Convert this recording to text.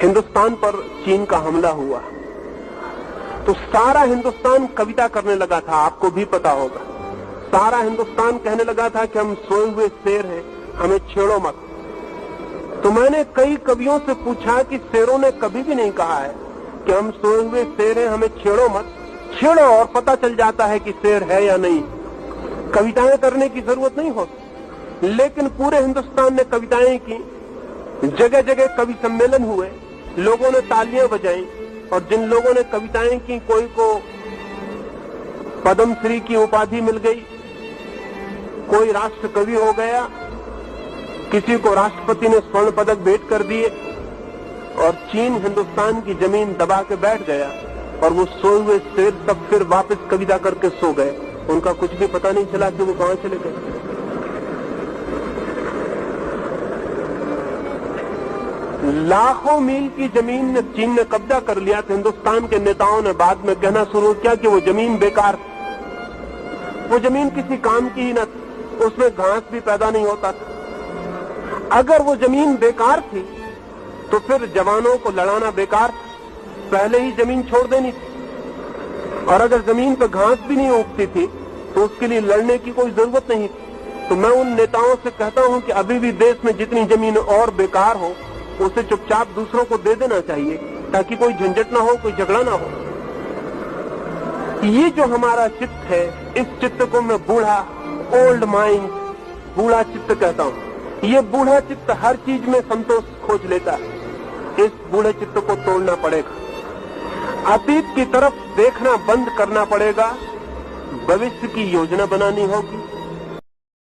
हिंदुस्तान पर चीन का हमला हुआ तो सारा हिंदुस्तान कविता करने लगा था। आपको भी पता होगा, सारा हिंदुस्तान कहने लगा था कि हम सोए हुए शेर हैं, हमें छेड़ो मत। तो मैंने कई कवियों से पूछा कि शेरों ने कभी भी नहीं कहा है कि हम सोए हुए शेर हैं, हमें छेड़ो मत। छेड़ो और पता चल जाता है कि शेर है या नहीं, कविताएं करने की जरूरत नहीं होती। लेकिन पूरे हिंदुस्तान ने कविताएं की, जगह जगह कवि सम्मेलन हुए, लोगों ने तालियां बजाई, और जिन लोगों ने कविताएं की कोई को पद्मश्री की उपाधि मिल गई, कोई राष्ट्र कवि हो गया, किसी को राष्ट्रपति ने स्वर्ण पदक भेंट कर दिए, और चीन हिंदुस्तान की जमीन दबा के बैठ गया और वो सोए हुए शेर सब फिर वापस कविता करके सो गए। उनका कुछ भी पता नहीं चला कि वो कहां चले गए। लाखों मील की जमीन ने चीन ने कब्जा कर लिया था। हिंदुस्तान के नेताओं ने बाद में कहना शुरू किया कि वो जमीन बेकार थी, वो जमीन किसी काम की ही न थी, उसमें घास भी पैदा नहीं होता था। अगर वो जमीन बेकार थी तो फिर जवानों को लड़ाना बेकार था, पहले ही जमीन छोड़ देनी थी। और अगर जमीन पर घास भी नहीं उगती थी तो उसके लिए लड़ने की कोई जरूरत नहीं थी। तो मैं उन नेताओं से कहता हूं कि अभी भी देश में जितनी जमीन और बेकार हो उसे चुपचाप दूसरों को दे देना चाहिए, ताकि कोई झंझट ना हो, कोई झगड़ा ना हो। ये जो हमारा चित्त है, इस चित्त को मैं बूढ़ा, ओल्ड माइंड, बूढ़ा चित्त कहता हूं। ये बूढ़ा चित्त हर चीज में संतोष खोज लेता है। इस बूढ़े चित्त को तोड़ना पड़ेगा, अतीत की तरफ देखना बंद करना पड़ेगा, भविष्य की योजना बनानी होगी।